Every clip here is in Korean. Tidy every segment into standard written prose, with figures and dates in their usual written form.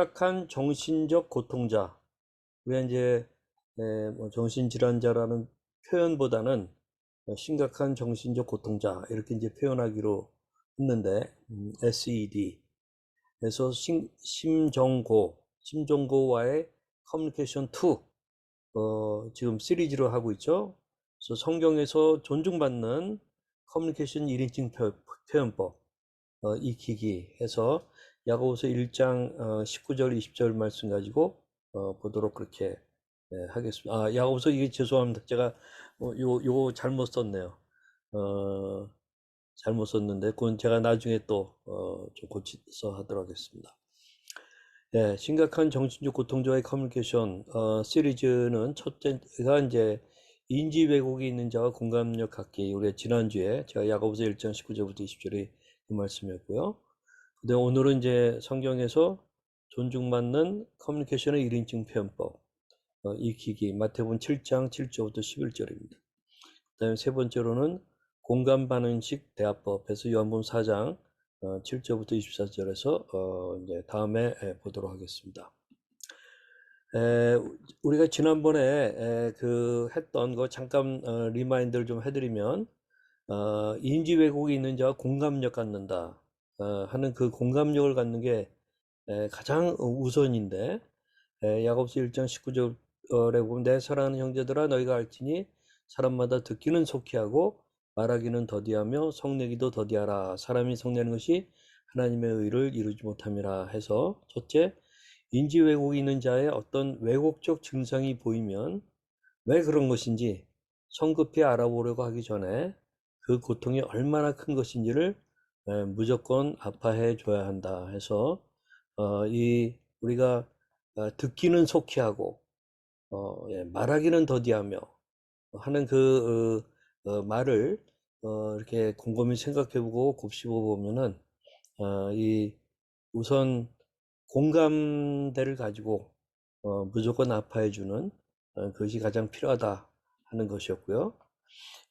심각한 정신적 고통자. 우리가 이제 뭐 정신질환자라는 표현보다는 심각한 정신적 고통자 이렇게 이제 표현하기로 했는데 SED. 그래서 심정고와의 커뮤니케이션 2 지금 시리즈로 하고 있죠. 그래서 성경에서 존중받는 커뮤니케이션 1인칭 표현법 익히기 해서 야고보서 1장 19절 20절 말씀 가지고 보도록 그렇게 하겠습니다. 야고보서 이게 죄송합니다. 제가 요거 잘못 썼네요. 잘못 썼는데 그건 제가 나중에 또 좀 고쳐서 하도록 하겠습니다. 네, 심각한 정신적 고통자의 커뮤니케이션 시리즈는 첫째가 이제 인지 왜곡이 있는 자와 공감력 갖기. 우리 지난주에 제가 야고보서 1장 19절부터 20절이 그 말씀이었고요. 근데 오늘은 이제 성경에서 존중받는 커뮤니케이션의 1인칭 표현법 익히기 마태복음 7장 7절부터 11절입니다. 그다음에 세 번째로는 공감 반응식 대화법에서 요한복음 4장 7절부터 24절에서 이제 다음에 보도록 하겠습니다. 우리가 지난번에 그 했던 거 잠깐 리마인드를 좀 해드리면 인지 왜곡이 있는 자와 공감력 갖는다 하는 그 공감력을 갖는 게 가장 우선인데 야고보서 1장 19절에 보면 내 사랑하는 형제들아 너희가 알지니 사람마다 듣기는 속히 하고 말하기는 더디하며 성내기도 더디하라. 사람이 성내는 것이 하나님의 의를 이루지 못함이라 해서 첫째, 인지 왜곡이 있는 자의 어떤 왜곡적 증상이 보이면 왜 그런 것인지 성급히 알아보려고 하기 전에 그 고통이 얼마나 큰 것인지를 무조건 아파해 줘야 한다 해서 우리가 듣기는 속히 하고 말하기는 더디하며 하는 그 말을 이렇게 곰곰이 생각해보고 곱씹어보면은 이 우선 공감대를 가지고 무조건 아파해주는 그것이 가장 필요하다 하는 것이었고요.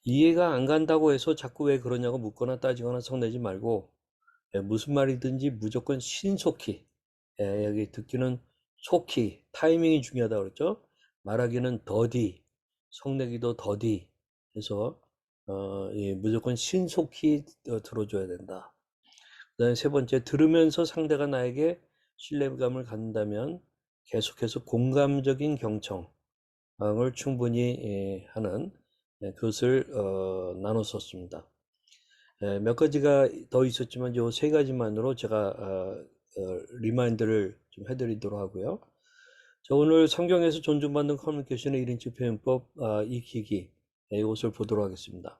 이해가 안 간다고 해서 자꾸 왜 그러냐고 묻거나 따지거나 성내지 말고 무슨 말이든지 무조건 신속히 여기 듣기는 속히 타이밍이 중요하다고 그랬죠. 말하기는 더디 성내기도 더디 해서 무조건 신속히 들어줘야 된다. 그다음에 세 번째, 들으면서 상대가 나에게 신뢰감을 갖는다면 계속해서 공감적인 경청을 충분히 하는 그것을 나눠 썼습니다. 몇 가지가 더 있었지만 요 세 가지만으로 제가 리마인드를 좀 해드리도록 하고요. 자, 오늘 성경에서 존중받는 커뮤니케이션의 1인칭 표현법 익히기 이것을 보도록 하겠습니다.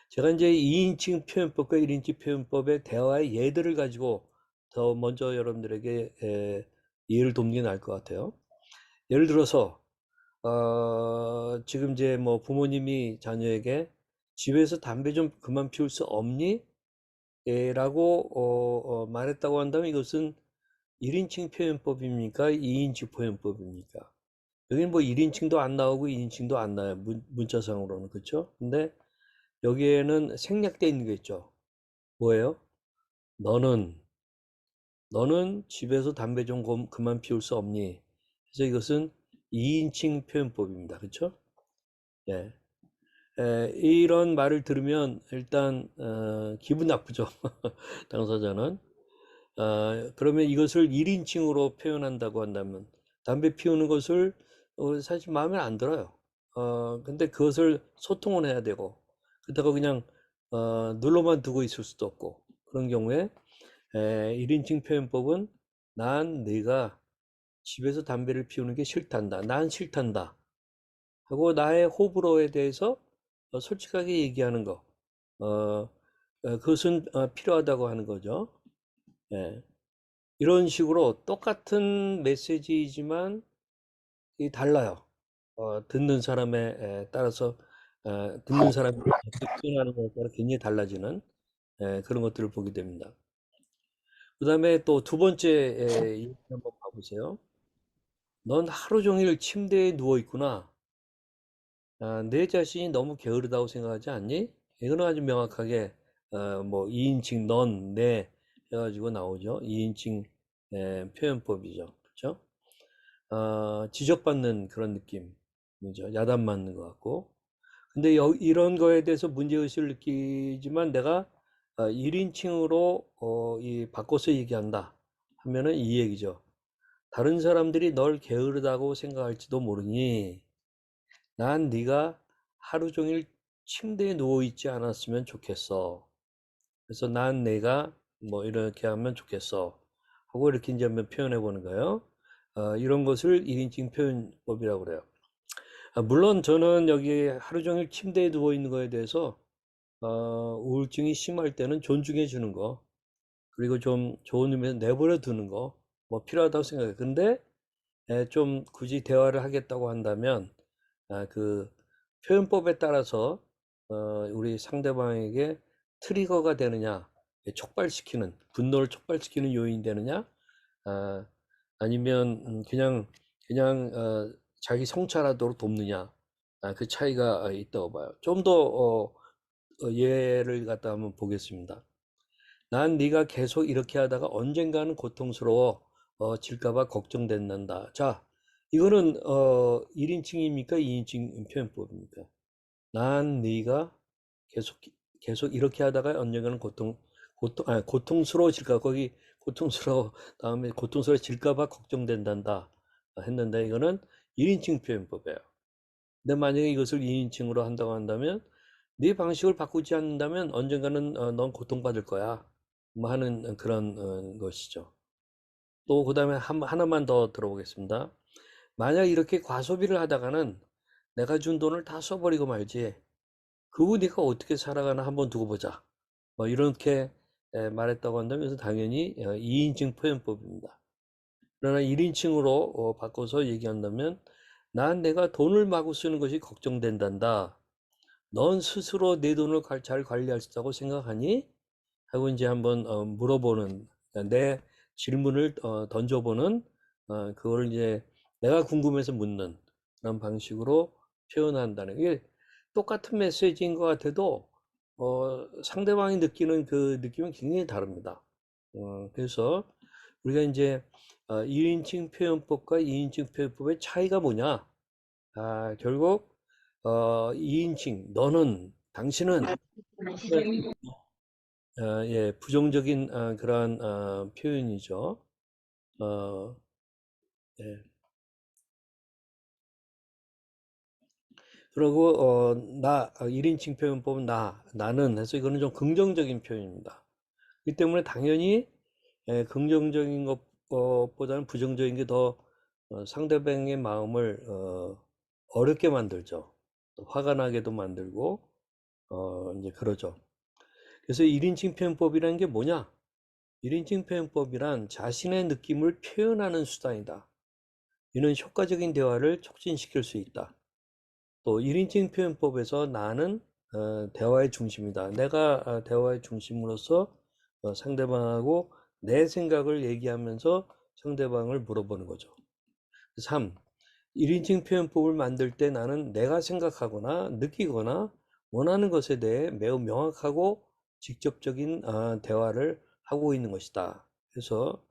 제가 이제 2인칭 표현법과 1인칭 표현법의 대화의 예들을 가지고 더 먼저 여러분들에게 이해를 돕는 게 나을 것 같아요. 예를 들어서 지금 이제 뭐 부모님이 자녀에게 집에서 담배 좀 그만 피울 수 없니? 라고 말했다고 한다면 이것은 1인칭 표현법입니까? 2인칭 표현법입니까? 여기는 뭐 1인칭도 안 나오고 2인칭도 안 나와요. 문자상으로는. 그렇죠? 근데 여기에는 생략되어 있는 게 있죠. 뭐예요? 너는 집에서 담배 좀 그만 피울 수 없니? 그래서 이것은 2인칭 표현법입니다. 그렇죠? 예. 이런 말을 들으면 일단 기분 나쁘죠. 당사자는. 그러면 이것을 1인칭으로 표현한다고 한다면 담배 피우는 것을 사실 마음에 안 들어요. 근데 그것을 소통을 해야 되고 그렇다고 그냥 눌러만 두고 있을 수도 없고 그런 경우에 1인칭 표현법은 난 네가 집에서 담배를 피우는 게 싫단다. 난 싫단다. 하고 나의 호불호에 대해서 솔직하게 얘기하는 거. 그것은 필요하다고 하는 거죠. 예. 이런 식으로 똑같은 메시지이지만 달라요. 듣는 사람에 따라서 듣는 사람이 표현하는 것에 따라 굉장히 달라지는 그런 것들을 보게 됩니다. 그 다음에 또 두 번째 얘기 한번 봐보세요. 넌 하루 종일 침대에 누워 있구나. 내 자신이 너무 게으르다고 생각하지 않니? 이거는 아주 명확하게 뭐 2인칭 넌, 내 해가지고 나오죠. 2인칭 표현법이죠. 그렇죠? 지적받는 그런 느낌이죠. 야단맞는 것 같고. 근데 이런 거에 대해서 문제의식을 느끼지만 내가 1인칭으로 이 바꿔서 얘기한다 하면은 이 얘기죠. 다른 사람들이 널 게으르다고 생각할지도 모르니 난 네가 하루 종일 침대에 누워 있지 않았으면 좋겠어. 그래서 난 내가 뭐 이렇게 하면 좋겠어 하고 이렇게 이제 한번 표현해 보는 거예요. 이런 것을 1인칭 표현법이라고 그래요. 물론 저는 여기 하루 종일 침대에 누워 있는 거에 대해서 우울증이 심할 때는 존중해 주는 거, 그리고 좀 좋은 의미에서 내버려 두는 거, 뭐 필요하다고 생각해요. 근데 좀 굳이 대화를 하겠다고 한다면 그 표현법에 따라서 우리 상대방에게 트리거가 되느냐, 촉발시키는, 분노를 촉발시키는 요인이 되느냐, 아, 아니면 그냥 자기 성찰하도록 돕느냐, 그 차이가 있다고 봐요. 좀 더 예를 갖다 한번 보겠습니다. 난 네가 계속 이렇게 하다가 언젠가는 고통스러워 질까 봐 걱정된단다. 자, 이거는 1인칭입니까? 2인칭 표현법입니까? 난 네가 계속 계속 이렇게 하다가 언젠가는 고통스러워질까, 거기 고통스러워 다음에 고통스러워질까 봐 걱정된단다 했는데, 이거는 1인칭 표현법이에요. 근데 만약에 이것을 2인칭으로 한다고 한다면, 네 방식을 바꾸지 않는다면 언젠가는 넌 고통받을 거야 뭐 하는 그런 것이죠. 또 그다음에 하나만 더 들어보겠습니다. 만약 이렇게 과소비를 하다가는 내가 준 돈을 다 써버리고 말지. 그 후 네가 어떻게 살아가나 한번 두고 보자. 뭐 이렇게 말했다고 한다면 이것은 당연히 2인칭 표현법입니다. 그러나 1인칭으로 바꿔서 얘기한다면, 난 내가 돈을 마구 쓰는 것이 걱정된단다. 넌 스스로 내 돈을 잘 관리할 수 있다고 생각하니? 하고 이제 한번 물어보는, 내 질문을 던져보는, 그거를 이제 내가 궁금해서 묻는 그런 방식으로 표현한다는 게, 똑같은 메시지인 것 같아도 상대방이 느끼는 그 느낌은 굉장히 다릅니다. 그래서 우리가 이제 1인칭 표현법과 2인칭 표현법의 차이가 뭐냐? 결국 2인칭, 너는, 당신은, 예, 부정적인 그러한 표현이죠. 어, 예. 그리고 1인칭 표현법은 나는 해서 이거는 좀 긍정적인 표현입니다. 이 때문에 당연히 긍정적인 것보다는 부정적인 게 더 상대방의 마음을 어렵게 만들죠. 또 화가 나게도 만들고 이제 그러죠. 그래서 1인칭 표현법이라는 게 뭐냐? 1인칭 표현법이란 자신의 느낌을 표현하는 수단이다. 이는 효과적인 대화를 촉진시킬 수 있다. 또 1인칭 표현법에서 나는 대화의 중심이다. 내가 대화의 중심으로서 상대방하고 내 생각을 얘기하면서 상대방을 물어보는 거죠. 3. 1인칭 표현법을 만들 때 나는 내가 생각하거나 느끼거나 원하는 것에 대해 매우 명확하고 직접적인 대화를 하고 있는 것이다. 그래서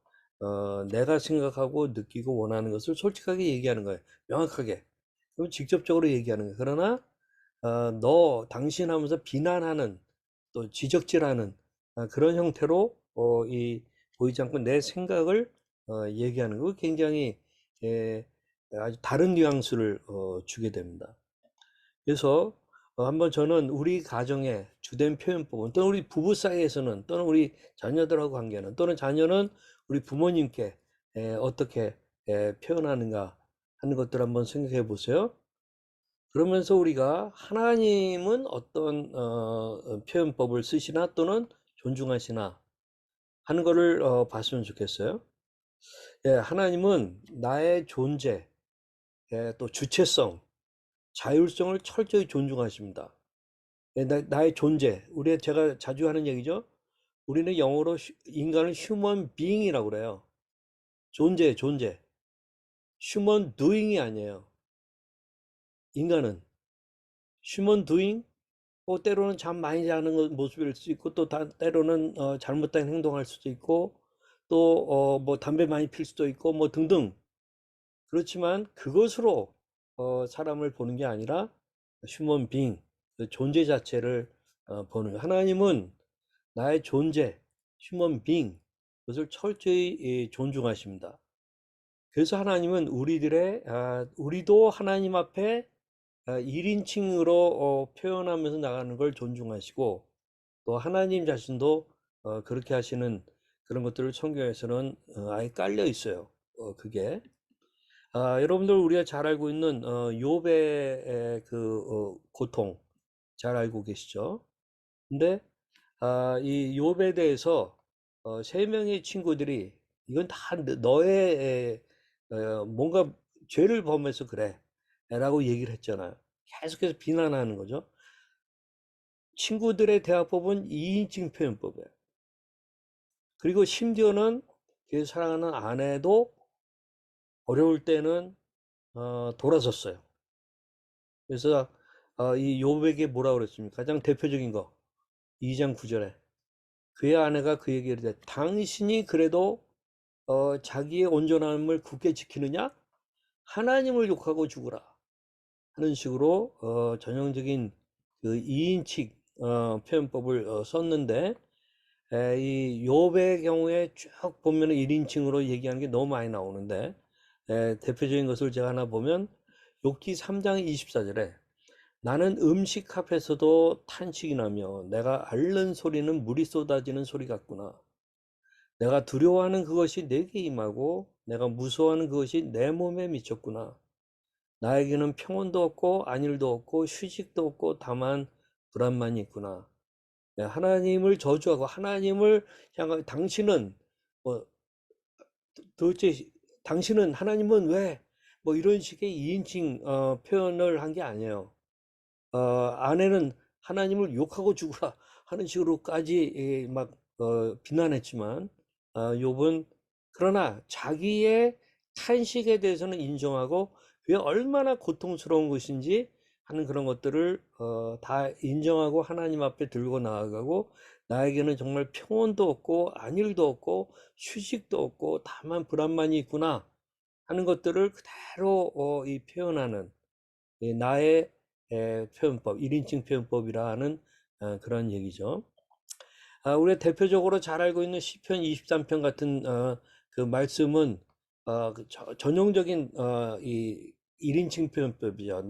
내가 생각하고 느끼고 원하는 것을 솔직하게 얘기하는 거예요. 명확하게. 그럼 직접적으로 얘기하는 거예요. 그러나 당신 하면서 비난하는, 또 지적질하는 그런 형태로 보이지 않고 내 생각을 얘기하는 거, 굉장히 예, 아주 다른 뉘앙스를 주게 됩니다. 그래서 한번 저는 우리 가정의 주된 표현법은, 또는 우리 부부 사이에서는, 또는 우리 자녀들하고 관계는, 또는 자녀는 우리 부모님께 어떻게 표현하는가 하는 것들 한번 생각해 보세요. 그러면서 우리가 하나님은 어떤 표현법을 쓰시나 또는 존중하시나 하는 거를 봤으면 좋겠어요. 예, 하나님은 나의 존재, 또 주체성, 자율성을 철저히 존중하십니다. 예, 나의 존재, 제가 자주 하는 얘기죠. 우리는 영어로 인간을 휴먼 비잉이라고 그래요. 존재. 휴먼 두잉이 아니에요. 인간은 휴먼 두잉, 때로는 잠 많이 자는 모습일 수 있고, 또 때로는 잘못된 행동할 수도 있고, 또 뭐 담배 많이 필 수도 있고 뭐 등등. 그렇지만 그것으로 사람을 보는 게 아니라 휴먼 빙, 그 존재 자체를 보는, 하나님은 나의 존재, 휴먼 빙, 그것을 철저히 존중하십니다. 그래서 하나님은 우리도 하나님 앞에 1인칭으로 표현하면서 나가는 걸 존중하시고, 또 하나님 자신도 그렇게 하시는 그런 것들을 성경에서는 아예 깔려 있어요. 그게 여러분들 우리가 잘 알고 있는 욥의 그 고통 잘 알고 계시죠? 근데 이 욥에 대해서 세 명의 친구들이 이건 다 너의 뭔가 죄를 범해서 그래 라고 얘기를 했잖아요. 계속해서 비난하는 거죠. 친구들의 대화법은 2인칭 표현법이에요. 그리고 심지어는 그 사랑하는 아내도 어려울 때는 돌아섰어요. 그래서 이 욥에게 뭐라 그랬습니까? 가장 대표적인 거 2장 9절에 그의 아내가 그에게 이르되 당신이 그래도 자기의 온전함을 굳게 지키느냐? 하나님을 욕하고 죽으라 하는 식으로 전형적인 그 2인칭 표현법을 썼는데, 이 욥의 경우에 쭉 보면 1인칭으로 얘기하는 게 너무 많이 나오는데, 대표적인 것을 제가 하나 보면 욥기 3장 24절에 나는 음식 앞에서도 탄식이 나며 내가 앓는 소리는 물이 쏟아지는 소리 같구나. 내가 두려워하는 그것이 내게 임하고 내가 무서워하는 그것이 내 몸에 미쳤구나. 나에게는 평온도 없고 안일도 없고 휴식도 없고 다만 불안만이 있구나. 하나님을 저주하고 하나님을 향하여 당신은 뭐 도대체 당신은 하나님은 왜 뭐 이런 식의 2인칭 표현을 한 게 아니에요. 아내는 하나님을 욕하고 죽으라 하는 식으로까지 막 비난했지만 욥은 그러나 자기의 탄식에 대해서는 인정하고 그게 얼마나 고통스러운 것인지 하는 그런 것들을 다 인정하고 하나님 앞에 들고 나아가고, 나에게는 정말 평온도 없고 안일도 없고 휴식도 없고 다만 불안만이 있구나 하는 것들을 그대로 이 표현하는 나의 표현법, 1인칭 표현법이라 는 그런 얘기죠. 우리가 대표적으로 잘 알고 있는 시편 23편 같은 그 말씀은 그 전형적인 이 1인칭 표현법이죠.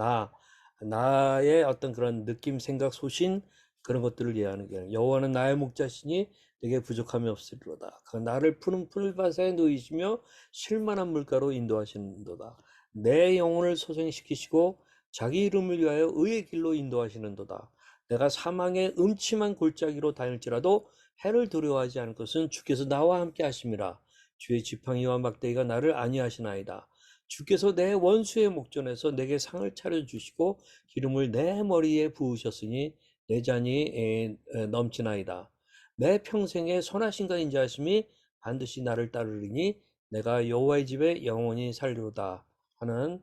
나의 어떤 그런 느낌, 생각, 소신 그런 것들을 이해하는 게, 여호와는 나의 목자시니 내게 부족함이 없으리로다. 그 나를 푸른 풀밭에 누이시며 쉴만한 물가로 인도하시는도다. 내 영혼을 소생시키시고 자기 이름을 위하여 의의 길로 인도하시는도다. 내가 사망의 음침한 골짜기로 다닐지라도 해를 두려워하지 않을 것은 주께서 나와 함께 하심이라. 주의 지팡이와 막대기가 나를 안위하시나이다. 주께서 내 원수의 목전에서 내게 상을 차려주시고 기름을 내 머리에 부으셨으니 내 잔이 넘치나이다. 내 평생에 선하신가 인자하심이 반드시 나를 따르리니 내가 여호와의 집에 영원히 살리로다 하는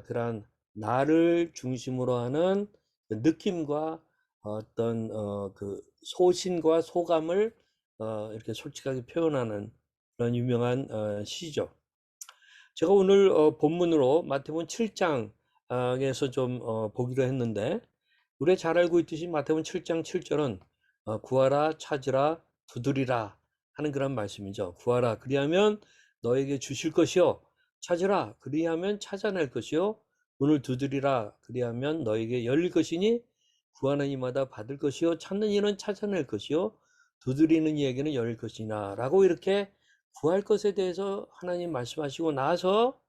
그러한 나를 중심으로 하는 그 느낌과 어떤 그 소신과 소감을 이렇게 솔직하게 표현하는 그런 유명한 시죠. 제가 오늘 본문으로 마태복음 7장에서 좀 보기로 했는데, 우리 잘 알고 있듯이 마태복음 7장 7절은 구하라 찾으라 두드리라 하는 그런 말씀이죠. 구하라 그리하면 너에게 주실 것이요, 찾으라 그리하면 찾아낼 것이요, 문을 두드리라 그리하면 너에게 열릴 것이니 구하는 이마다 받을 것이요 찾는 이는 찾아낼 것이요 두드리는 이에게는 열릴 것이나 라고, 이렇게 구할 것에 대해서 하나님 말씀하시고 나서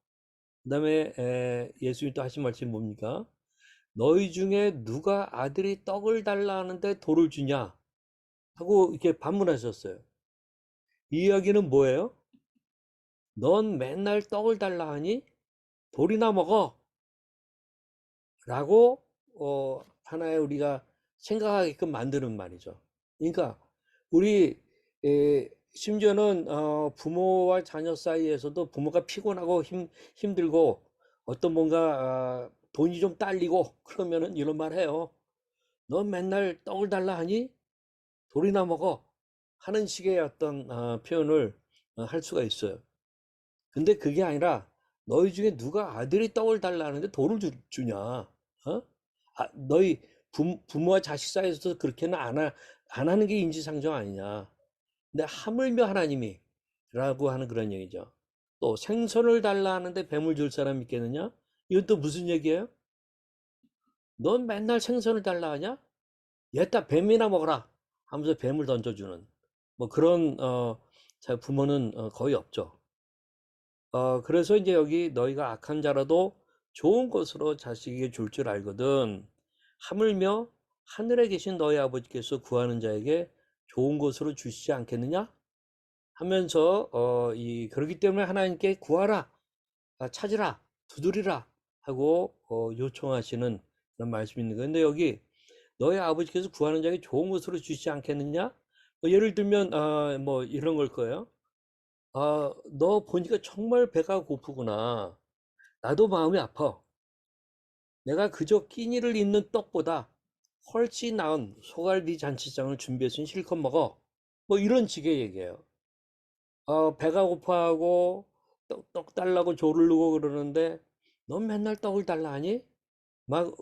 그 다음에 예수님이 또 하신 말씀이 뭡니까? 너희 중에 누가 아들이 떡을 달라 하는데 돌을 주냐 하고 이렇게 반문하셨어요. 이 이야기는 뭐예요? 넌 맨날 떡을 달라 하니 돌이나 먹어 라고 하나의 우리가 생각하게끔 만드는 말이죠. 그러니까 우리 심지어는 부모와 자녀 사이에서도 부모가 피곤하고 힘들고 어떤 뭔가 돈이 좀 딸리고 그러면은 이런 말 해요. 넌 맨날 떡을 달라 하니 돌이나 먹어 하는 식의 어떤 표현을 할 수가 있어요. 근데 그게 아니라 너희 중에 누가 아들이 떡을 달라 하는데 돈을 주냐? 어? 너희 부모와 자식 사이에서도 그렇게는 안 하는 게 인지상정 아니냐? 근데 하물며 하나님이 라고 하는 그런 얘기죠. 또 생선을 달라 하는데 뱀을 줄 사람 있겠느냐? 이건 또 무슨 얘기예요? 넌 맨날 생선을 달라 하냐? 얘따 뱀이나 먹어라 하면서 뱀을 던져주는 뭐 그런 자 부모는 거의 없죠. 그래서 이제 여기 너희가 악한 자라도 좋은 것으로 자식에게 줄 줄 알거든. 하물며 하늘에 계신 너희 아버지께서 구하는 자에게 좋은 것으로 주시지 않겠느냐? 하면서 그렇기 때문에 하나님께 구하라, 찾으라, 두드리라 하고 요청하시는 그런 말씀이 있는 거예요. 근데 여기 너희 아버지께서 구하는 자에게 좋은 것으로 주시지 않겠느냐? 예를 들면 뭐 이런 걸 거예요. 너 보니까 정말 배가 고프구나. 나도 마음이 아파. 내가 그저 끼니를 잇는 떡보다 훨씬 나은 소갈비 잔치장을 준비했으니 실컷 먹어. 뭐 이런 식의 얘기예요. 배가 고파하고 떡 달라고 조르르고 그러는데 넌 맨날 떡을 달라 하니? 막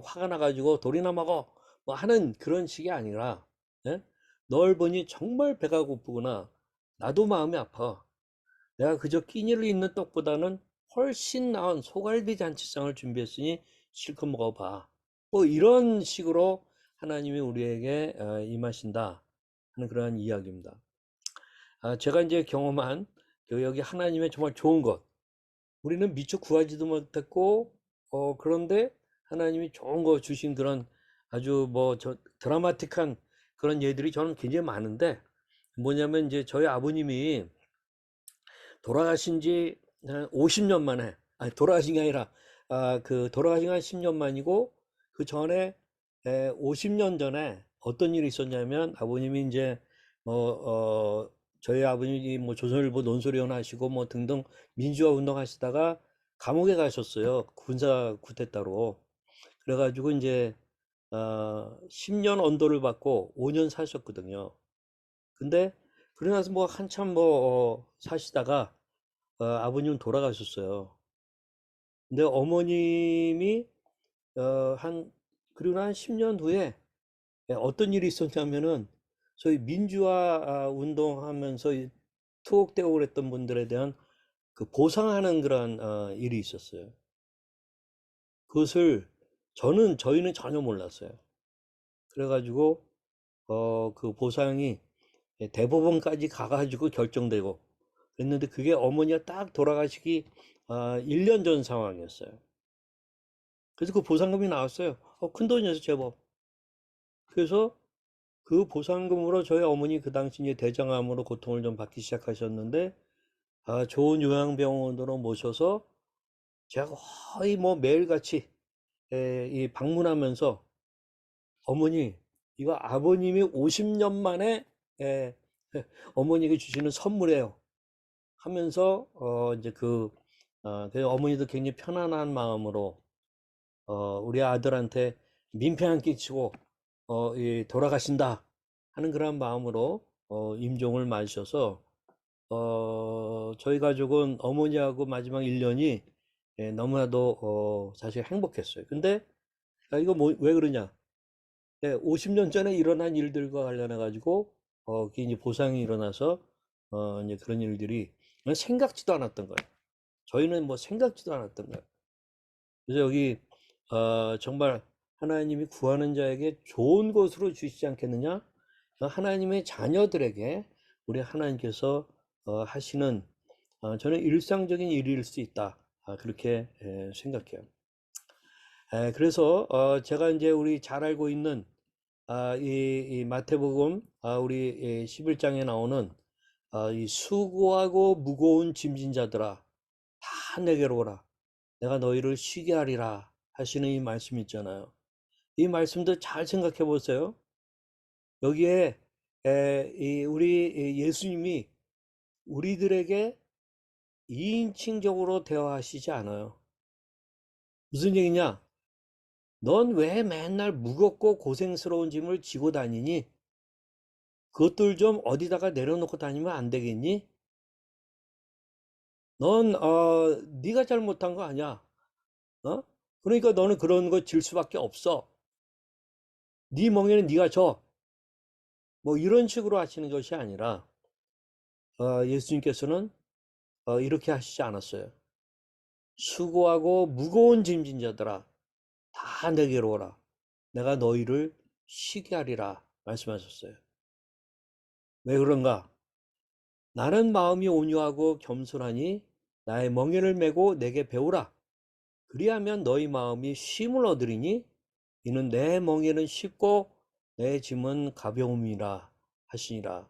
화가 나가지고 돌이나 먹어 뭐 하는 그런 식이 아니라, 예? 널 보니 정말 배가 고프구나. 나도 마음이 아파. 내가 그저 끼니를 잇는 떡보다는 훨씬 나은 소갈비 잔치상을 준비했으니 실컷 먹어봐. 뭐 이런 식으로 하나님이 우리에게 임하신다 하는 그러한 이야기입니다. 제가 이제 경험한 여기 하나님의 정말 좋은 것, 우리는 미처 구하지도 못했고 그런데 하나님이 좋은 거 주신 그런 아주 뭐 드라마틱한 그런 예들이 저는 굉장히 많은데, 뭐냐면 이제 저희 아버님이 돌아가신 지 한 50년 만에, 아니 돌아가신 게 아니라 그 돌아가신 한 10년 만이고, 그 전에 50년 전에 어떤 일이 있었냐면, 아버님이 이제 저희 아버님이 뭐 조선일보 논설위원 하시고 뭐 등등 민주화 운동하시다가 감옥에 가셨어요. 군사 쿠데타로. 그래가지고 이제 10년 언도를 받고 5년 사셨거든요. 근데 그러고 나서 뭐 한참 뭐 사시다가 아버님은 돌아가셨어요. 근데 어머님이 한 그리고 한 10년 후에 어떤 일이 있었냐면은 소위 민주화 운동하면서 투옥되고 그랬던 분들에 대한 그 보상하는 그런 일이 있었어요. 그것을 저희는 전혀 몰랐어요. 그래가지고 그 보상이 대법원까지 가가지고 결정되고 그랬는데, 그게 어머니가 딱 돌아가시기 1년 전 상황이었어요. 그래서 그 보상금이 나왔어요. 큰 돈이었어요, 제법. 그래서 그 보상금으로 저희 어머니 그 당시 이제 대장암으로 고통을 좀 받기 시작하셨는데, 좋은 요양병원으로 모셔서 제가 거의 뭐 매일같이 이 방문하면서, 어머니, 이거 아버님이 50년 만에 에, 어머니에게 주시는 선물이에요 하면서 이제 그 어머니도 굉장히 편안한 마음으로 우리 아들한테 민폐 안 끼치고 돌아가신다 하는 그런 마음으로 임종을 맞으셔서 저희 가족은 어머니하고 마지막 1년이 너무나도 사실 행복했어요. 근데 이거 뭐 왜 그러냐? 50년 전에 일어난 일들과 관련해 가지고 그게 이제 보상이 일어나서 이제 그런 일들이 생각지도 않았던 거예요. 저희는 뭐 생각지도 않았던 거예요. 그래서 여기 정말 하나님이 구하는 자에게 좋은 것으로 주시지 않겠느냐? 하나님의 자녀들에게 우리 하나님께서 하시는 저는 일상적인 일일 수 있다. 그렇게 생각해요. 그래서 제가 이제 우리 잘 알고 있는 이 마태복음 우리 11장에 나오는 이 수고하고 무거운 짐진 자들아 다 내게로 오라. 내가 너희를 쉬게 하리라 하시는 이 말씀 있잖아요. 이 말씀도 잘 생각해 보세요. 여기에 우리 예수님이 우리들에게 2인칭적으로 대화하시지 않아요. 무슨 얘기냐? 넌 왜 맨날 무겁고 고생스러운 짐을 지고 다니니? 그것들 좀 어디다가 내려놓고 다니면 안 되겠니? 넌 네가 잘못한 거 아니야. 어? 그러니까 너는 그런 거 질 수밖에 없어. 네 멍에는 네가 져. 뭐 이런 식으로 하시는 것이 아니라 예수님께서는 이렇게 하시지 않았어요. 수고하고 무거운 짐진 자들아 다 내게로 오라. 내가 너희를 쉬게 하리라 말씀하셨어요. 왜 그런가? 나는 마음이 온유하고 겸손하니 나의 멍에를 메고 내게 배우라. 그리하면 너희 마음이 쉼을 얻으리니 이는 내 멍에는 쉽고 내 짐은 가벼움이라 하시니라.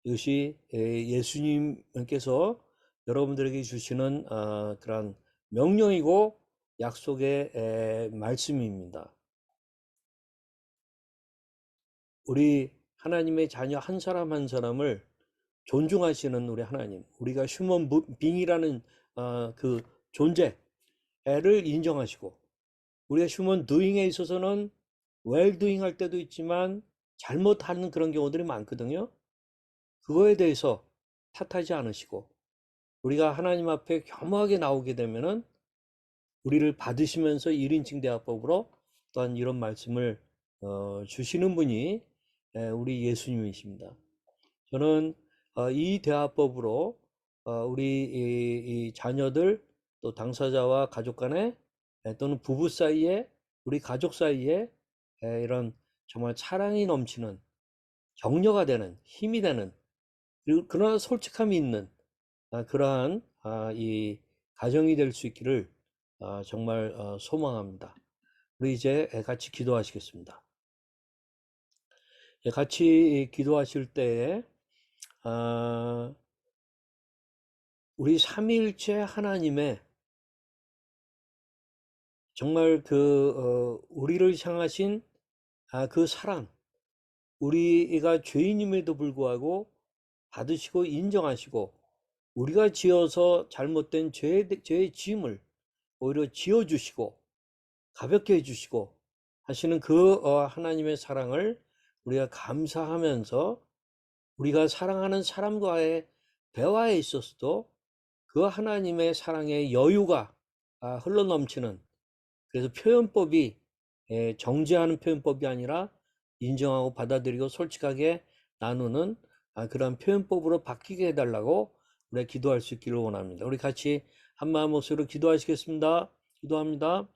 이것이 예수님께서 여러분들에게 주시는 그런 명령이고 약속의 말씀입니다. 우리 하나님의 자녀 한 사람 한 사람을 존중하시는 우리 하나님, 우리가 휴먼 빙이라는 그 존재를 인정하시고, 우리가 휴먼 두잉에 있어서는 웰 두잉 할 때도 있지만 잘못하는 그런 경우들이 많거든요. 그거에 대해서 탓하지 않으시고, 우리가 하나님 앞에 겸허하게 나오게 되면은 우리를 받으시면서 1인칭 대화법으로 또한 이런 말씀을 주시는 분이 우리 예수님이십니다. 저는 이 대화법으로 우리 이 자녀들 또 당사자와 가족 간에 또는 부부 사이에 우리 가족 사이에 이런 정말 사랑이 넘치는 격려가 되는 힘이 되는 그러나 솔직함이 있는 그러한 이 가정이 될 수 있기를 정말 소망합니다. 우리 이제 같이 기도하시겠습니다. 같이 기도하실 때에 우리 삼위일체 하나님의 정말 우리를 향하신 그 사랑, 우리가 죄인임에도 불구하고 받으시고 인정하시고 우리가 지어서 잘못된 죄의 짐을 오히려 지어주시고 가볍게 해주시고 하시는 그 하나님의 사랑을 우리가 감사하면서 우리가 사랑하는 사람과의 대화에 있어서도 그 하나님의 사랑의 여유가 흘러넘치는, 그래서 표현법이 정죄하는 표현법이 아니라 인정하고 받아들이고 솔직하게 나누는 그런 표현법으로 바뀌게 해달라고 우리가 기도할 수 있기를 원합니다. 우리 같이 한마음 목소리로 기도하시겠습니다. 기도합니다.